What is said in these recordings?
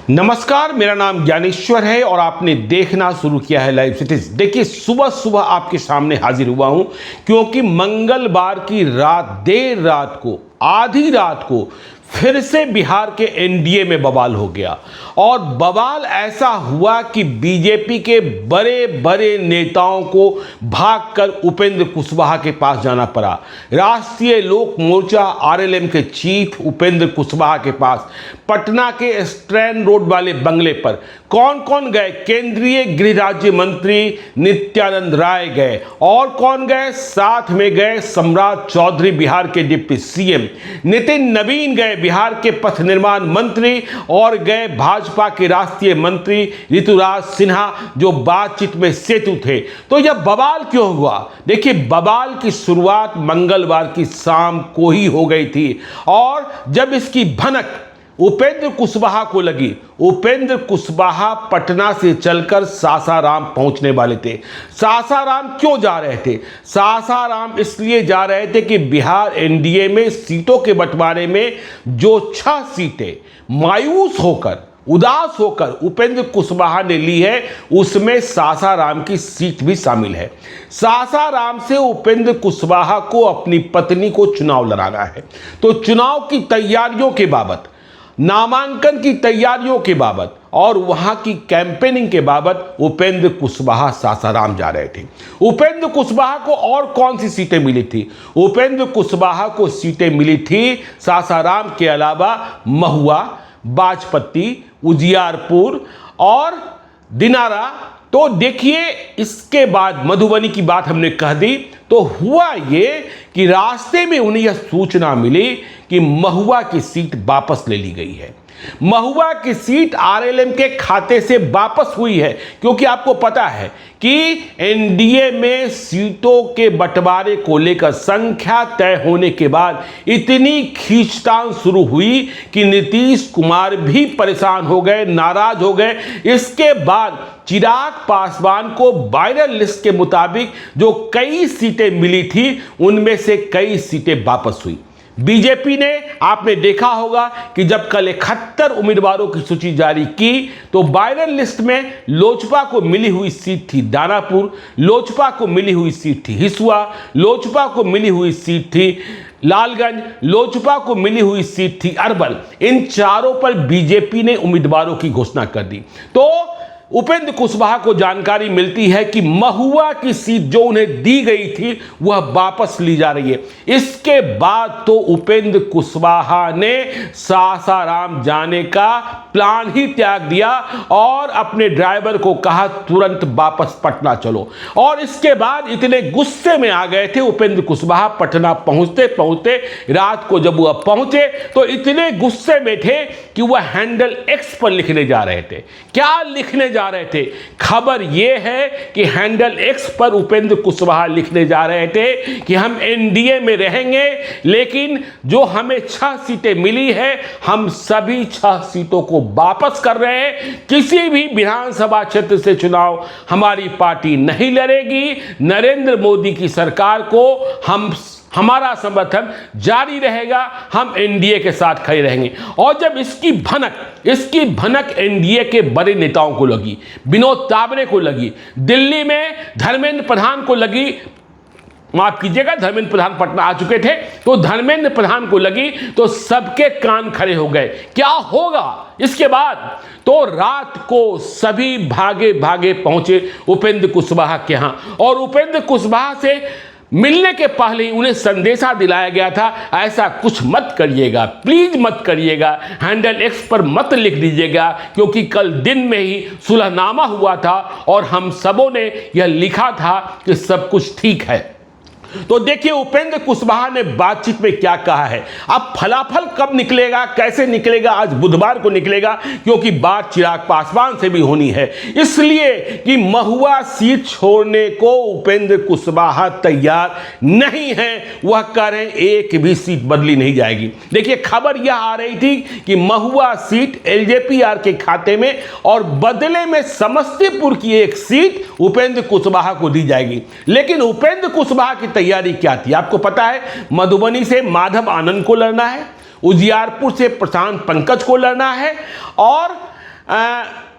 नमस्कार, मेरा नाम ज्ञानेश्वर है और आपने देखना शुरू किया है लाइव सिटीज। देखिए, सुबह सुबह आपके सामने हाजिर हुआ हूं क्योंकि मंगलवार की रात, देर रात को, आधी रात को फिर से बिहार के एनडीए में बवाल हो गया। और बवाल ऐसा हुआ कि बीजेपी के बड़े बड़े नेताओं को भागकर उपेंद्र कुशवाहा के पास जाना पड़ा। राष्ट्रीय लोक मोर्चा आरएलएम के चीफ उपेंद्र कुशवाहा के पास पटना के स्ट्रैंड रोड वाले बंगले पर कौन कौन गए? केंद्रीय गृह राज्य मंत्री नित्यानंद राय गए। और कौन गए? साथ में गए सम्राट चौधरी, बिहार के डिप्टी सीएम, नितिन नवीन गए, बिहार के पथ निर्माण मंत्री, और गए भाजपा के राष्ट्रीय मंत्री ऋतुराज सिन्हा, जो बातचीत में सेतु थे। तो यह बवाल क्यों हुआ? देखिए, बवाल की शुरुआत मंगलवार की शाम को ही हो गई थी। और जब इसकी भनक उपेंद्र कुशवाहा को लगी, उपेंद्र कुशवाहा पटना से चलकर सासाराम पहुंचने वाले थे। सासाराम क्यों जा रहे थे? सासाराम इसलिए जा रहे थे कि बिहार एनडीए में सीटों के बंटवारे में जो 6 सीटें मायूस होकर, उदास होकर उपेंद्र कुशवाहा ने ली है, उसमें सासाराम की सीट भी शामिल है। सासाराम से उपेंद्र कुशवाहा को अपनी पत्नी को चुनाव लड़ाना है। तो चुनाव की तैयारियों के बाबत, नामांकन की तैयारियों के बाबत और वहां की कैंपेनिंग के बाबत उपेंद्र कुशवाहा सासाराम जा रहे थे। उपेंद्र कुशवाहा को और कौन सी सीटें मिली थी? उपेंद्र कुशवाहा को सीटें मिली थी सासाराम के अलावा महुआ, बाजपट्टी, उजियारपुर और दिनारा। तो देखिए, इसके बाद मधुबनी की बात हमने कह दी। तो हुआ ये कि रास्ते में उन्हें यह सूचना मिली कि महुआ की सीट वापस ले ली गई है। महुआ की सीट आरएलएम के खाते से वापस हुई है, क्योंकि आपको पता है कि एनडीए में सीटों के बंटवारे को लेकर संख्या तय होने के बाद इतनी खींचतान शुरू हुई कि नीतीश कुमार भी परेशान हो गए, नाराज हो गए। इसके बाद चिराग पासवान को वायरल लिस्ट के मुताबिक जो कई सीटें मिली थी, उनमें से कई सीटें वापस हुई। बीजेपी ने, आपने देखा होगा कि जब कल 71 उम्मीदवारों की सूची जारी की तो वायरल लिस्ट में लोजपा को मिली हुई सीट थी दानापुर, लोजपा को मिली हुई सीट थी हिसुआ, लोजपा को मिली हुई सीट थी लालगंज, लोजपा को मिली हुई सीट थी अरवल। इन चारों पर बीजेपी ने उम्मीदवारों की घोषणा कर दी। तो उपेंद्र कुशवाहा को जानकारी मिलती है कि महुआ की सीट जो उन्हें दी गई थी वह वापस ली जा रही है। इसके बाद तो उपेंद्र कुशवाहा ने सासाराम जाने का प्लान ही त्याग दिया और अपने ड्राइवर को कहा तुरंत वापस पटना चलो। और इसके बाद इतने गुस्से में आ गए थे उपेंद्र कुशवाहा, पटना पहुंचते पहुंचते रात को जब वह पहुंचे तो इतने गुस्से में थे कि वह हैंडल एक्स पर लिखने जा रहे थे। क्या लिखने जा रहे थे? खबर यह है कि हैंडल एक्स पर उपेंद्र कुशवाहा लिखने जा रहे थे कि हम एनडीए में रहेंगे, लेकिन जो हमें 6 सीटें मिली है, हम सभी 6 सीटों को वापस कर रहे हैं। किसी भी विधानसभा क्षेत्र से चुनाव हमारी पार्टी नहीं लड़ेगी। नरेंद्र मोदी की सरकार को हमारा समर्थन जारी रहेगा, हम एनडीए के साथ खड़े रहेंगे। और जब इसकी भनक एनडीए के बड़े नेताओं को लगी, विनोद तावड़े को लगी, दिल्ली में धर्मेंद्र प्रधान को लगी, माफ कीजिएगा, धर्मेंद्र प्रधान पटना आ चुके थे, तो धर्मेंद्र प्रधान को लगी तो सबके कान खड़े हो गए। क्या होगा इसके बाद? तो रात को सभी भागे भागे पहुंचे उपेंद्र कुशवाहा के यहां। और उपेंद्र कुशवाहा से मिलने के पहले ही उन्हें संदेशा दिलाया गया था, ऐसा कुछ मत करिएगा, प्लीज मत करिएगा, हैंडल एक्स पर मत लिख दीजिएगा, क्योंकि कल दिन में ही सुलहनामा हुआ था और हम सबों ने यह लिखा था कि सब कुछ ठीक है। तो देखिए, उपेंद्र कुशवाहा ने बातचीत में क्या कहा है। अब फलाफल कब निकलेगा, कैसे निकलेगा? आज बुधवार को निकलेगा, क्योंकि बात चिराग पासवान से भी होनी है, इसलिए कि महुआ सीट छोड़ने को उपेंद्र कुशवाहा तैयार नहीं है। वह कह रहे हैं एक भी सीट बदली नहीं जाएगी। देखिए, खबर यह आ रही थी कि महुआ सीट एलजेपीआर के खाते में और बदले में समस्तीपुर की एक सीट उपेंद्र कुशवाहा को दी जाएगी। लेकिन उपेंद्र कुशवाहा की तैयारी क्या थी? आपको पता है, मधुबनी से माधव आनंद को लड़ना है, उजियारपुर से प्रशांत पंकज को लड़ना है और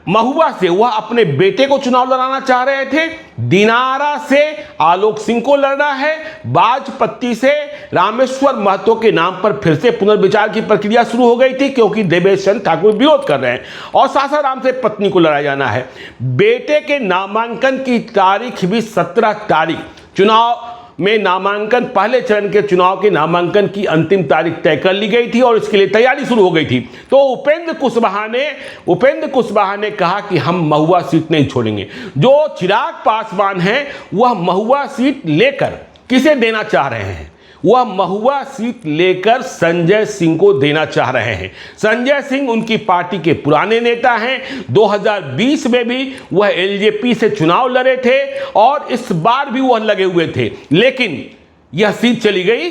महुआ से वह अपने बेटे को चुनाव लड़ाना चाह रहे थे, दिनारा से आलोक सिंह को लड़ना है, बाजपट्टी से रामेश्वर महतो के नाम पर फिर से पुनर्विचार की प्रक्रिया शुरू हो गई थी क्योंकि देवेश चंद्र ठाकुर विरोध कर रहे हैं, और सासाराम से पत्नी को लड़ाया जाना है। बेटे के नामांकन की तारीख भी 17 तारीख, चुनाव में नामांकन, पहले चरण के चुनाव के नामांकन की अंतिम तारीख तय कर ली गई थी और इसके लिए तैयारी शुरू हो गई थी। तो उपेंद्र कुशवाहा ने कहा कि हम महुआ सीट नहीं छोड़ेंगे। जो चिराग पासवान हैं वह महुआ सीट लेकर किसे देना चाह रहे हैं? वह महुआ सीट लेकर संजय सिंह को देना चाह रहे हैं। संजय सिंह उनकी पार्टी के पुराने नेता हैं, 2020 में भी वह एलजेपी से चुनाव लड़े थे और इस बार भी वह लगे हुए थे, लेकिन यह सीट चली गई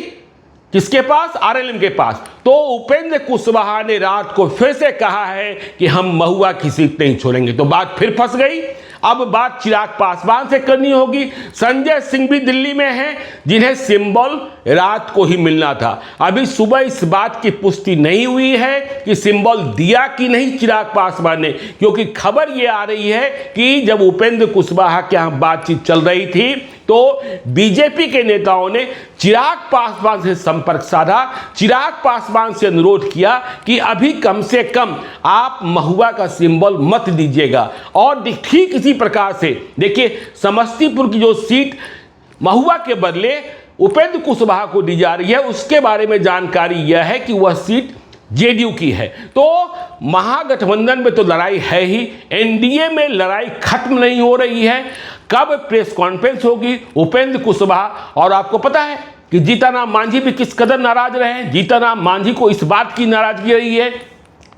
किसके पास? आरएलएम के पास। तो उपेंद्र कुशवाहा ने रात को फिर से कहा है कि हम महुआ की सीट नहीं छोड़ेंगे, तो बात फिर फंस गई। अब बात चिराग पासवान से करनी होगी। संजय सिंह भी दिल्ली में हैं, जिन्हें सिंबल रात को ही मिलना था। अभी सुबह इस बात की पुष्टि नहीं हुई है कि सिंबल दिया कि नहीं चिराग पासवान ने, क्योंकि खबर यह आ रही है कि जब उपेंद्र कुशवाहा के यहाँ बातचीत चल रही थी तो बीजेपी के नेताओं ने चिराग पासवान से संपर्क साधा, चिराग पासवान से अनुरोध किया कि अभी कम से कम आप महुआ का सिंबल मत दीजिएगा। और ठीक इसी प्रकार से देखिए, समस्तीपुर की जो सीट महुआ के बदले उपेंद्र कुशवाहा को दी जा रही है, उसके बारे में जानकारी यह है कि वह सीट जेडीयू की है। तो महागठबंधन में तो लड़ाई है ही, एनडीए में लड़ाई खत्म नहीं हो रही है। कब प्रेस कॉन्फ्रेंस होगी उपेंद्र कुशवाहा? और आपको पता है कि जीतनराम मांझी भी किस कदर नाराज रहे हैं। जीतनराम मांझी को इस बात की नाराजगी रही है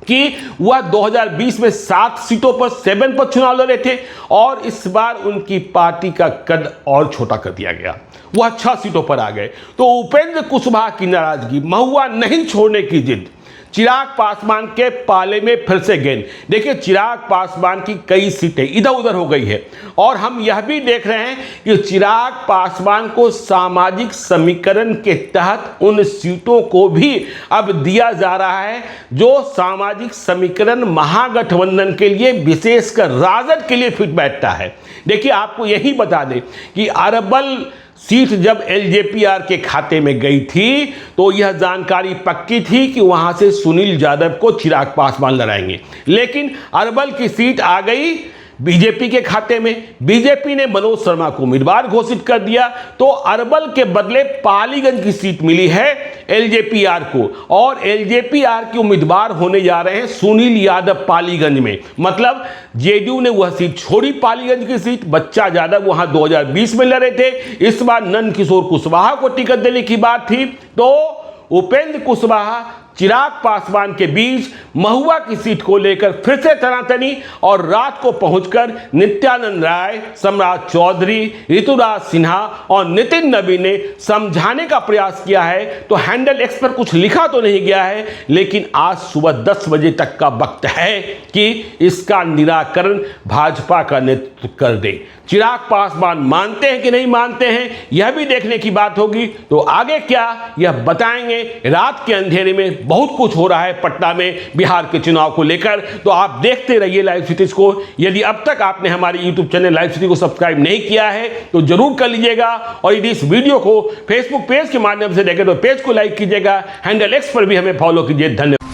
कि वह 2020 में 7 सीटों पर 7 पर चुनाव लड़े थे और इस बार उनकी पार्टी का कद और छोटा कर दिया गया, वह 6 सीटों पर आ गए। तो उपेंद्र कुशवाहा की नाराजगी, महुआ नहीं छोड़ने की जिद, चिराग पासवान के पाले में फिर से गेंद। देखिए, चिराग पासवान की कई सीटें इधर उधर हो गई है और हम यह भी देख रहे हैं कि चिराग पासवान को सामाजिक समीकरण के तहत उन सीटों को भी अब दिया जा रहा है जो सामाजिक समीकरण महागठबंधन के लिए, विशेषकर राजद के लिए फिट बैठता है। देखिए, आपको यही बता दें कि अरवल सीट जब एलजेपीआर के खाते में गई थी तो यह जानकारी पक्की थी कि वहां से सुनील यादव को चिराग पासवान लड़ाएंगे, लेकिन अरवल की सीट आ गई बीजेपी के खाते में। बीजेपी ने मनोज शर्मा को उम्मीदवार घोषित कर दिया, तो अरवल के बदले पालीगंज की सीट मिली है एलजेपीआर को, और एलजेपीआर के उम्मीदवार होने जा रहे हैं सुनील यादव पालीगंज में। मतलब जेडीयू ने वह सीट छोड़ी, पालीगंज की सीट। बच्चा यादव वहां 2020 में लड़े थे, इस बार नंद किशोर कुशवाहा को टिकट देने की बात थी। तो उपेंद्र कुशवाहा चिराग पासवान के बीच महुआ की सीट को लेकर फिर से तनातनी, और रात को पहुंचकर नित्यानंद राय, सम्राट चौधरी, ऋतुराज सिन्हा और नितिन नबी ने समझाने का प्रयास किया है। तो हैंडल एक्स पर कुछ लिखा तो नहीं गया है, लेकिन आज सुबह 10 बजे तक का वक्त है कि इसका निराकरण भाजपा का नेतृत्व कर दे। चिराग पासवान मानते हैं कि नहीं मानते हैं, यह भी देखने की बात होगी। तो आगे क्या, यह बताएंगे। रात के अंधेरे में बहुत कुछ हो रहा है पटना में बिहार के चुनाव को लेकर, तो आप देखते रहिए लाइव सिटीज को। यदि अब तक आपने हमारे यूट्यूब चैनल लाइव सिटी को सब्सक्राइब नहीं किया है तो जरूर कर लीजिएगा, और यदि इस वीडियो को फेसबुक पेज के माध्यम से देखें तो पेज को लाइक कीजिएगा, हैंडल एक्स पर भी हमें फॉलो कीजिए। धन्यवाद।